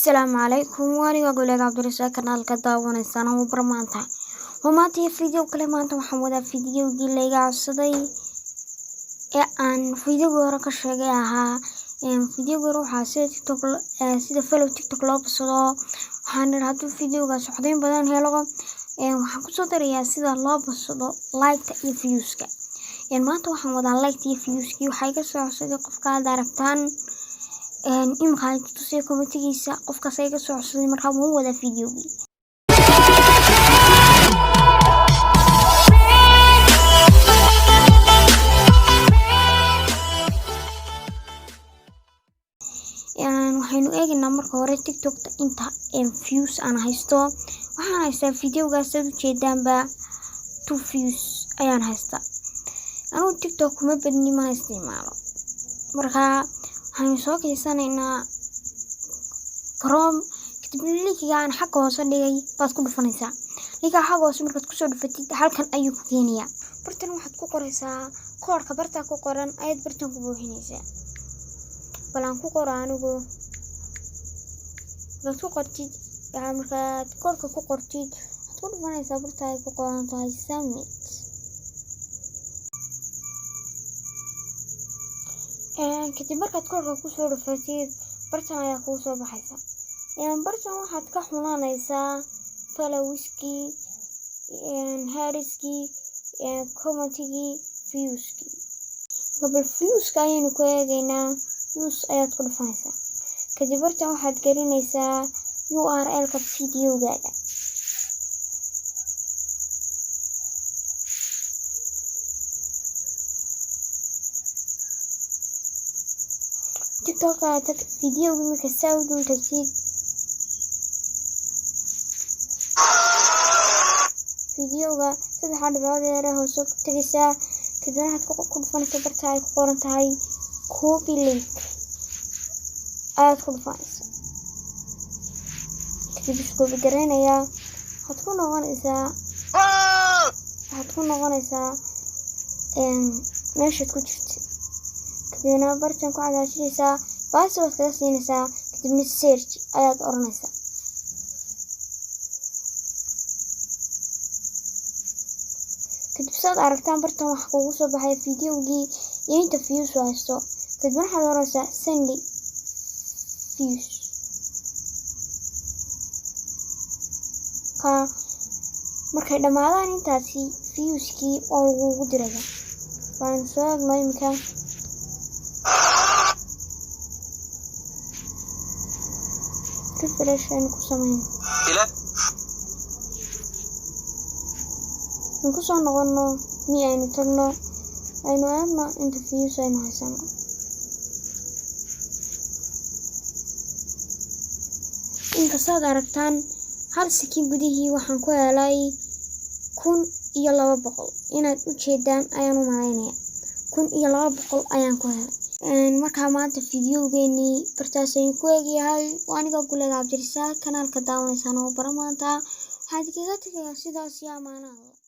السلام عليكم وأنا أقول لك عبد الرزاق كنال كداوان السنة وبرمانتها وماتي فيديو كلمات محمودة فيديو جيلي عصدي عن فيديو جورك الشجاعة فيديو جروح سيد تيك توك سيد فيلم تيك توك لو بصدا هنرهدو فيديو جالس حدين بدن هيلقى وحكوا صدري سيد الله بصدا لايك تيفيوسك ما تو محمود لايك تيفيوسك وحاجة صعصدي قف قاعد عرفتان إما خالد تصير كومنتيجيسا قف كسيجا صعصدي مرحبا هو ده فيديو بي waxaynu eegaynaa marka hore TikTok inta views aan haysto waxaan haystaa videogaas aad u jeedaanba 2 views ayaan haystaa anigu TikTok kuma badni ma isticmaalo marka waxaan soo kaysanaynaa Chrome kadib linkiga aan xagga hoose dhigay baad ku dhufanaysaa linkiga xagga hoose markaad ku soo dhufatid halkan ayuu ku keenayaa bartan waxaad ku qoraysaa koodhka barta ku qoran ayaad bartan ku buuxinaysaa balan ku qoro anigu dadku qortid markaad koodhka ku qortid waxaad ku dhufanaysaa barta ay ku qoran tahay submit kadib markaad koodhka ku soo dhufatid bartan ayaa kuu soo baxaysa bartan waxaad ka xulanaysaa followerski hariski commentigii viewski gabal viewska ayaynu ku eegaynaa views ayaad ku dhufanaysaa kadib bartan waxaad gelinaysaa URL-ka videogaaga TikTok aad videoga marka saa u dul tagtid videoga saddex dhibcood ee hoos ku tagaysaa kadib waxaad ku dhufanaysaa barta ay ku qoran tahay copy link aad ku dhufanaysaa kadib isku bedelanayaa waxaad ku noqonaysaa meeshaad ku jirtay kadibna bartan ku cadaajinaysaa password kaga siinaysaa kadibna search ayaad oranaysaa kadib saad aragtaan bartan waxa kugu soo baxay videogii iyo inta views haysto kadib waxaad oranaysaa send views markay dhamaadaan intaasi viewskii oo lagugu diraya waan soo eegno imika refresh aynu ku samayno ku soo noqono aynu tagno aynu eegno inta views aynu haysano inkastaad aragtaan hal sakin gudihii waxaan ku helay 1200 inaad u jeedaan ayaan u malaynayaa 1200 ayaan ku helay marka maanta videogeeni bartaas ayuu ku eegyahay aniga guleed Cabdi Rasaaq kanaalka daawanaysan oo baramaanta waxaad kaga tagayaa sidaas iyo amaanaha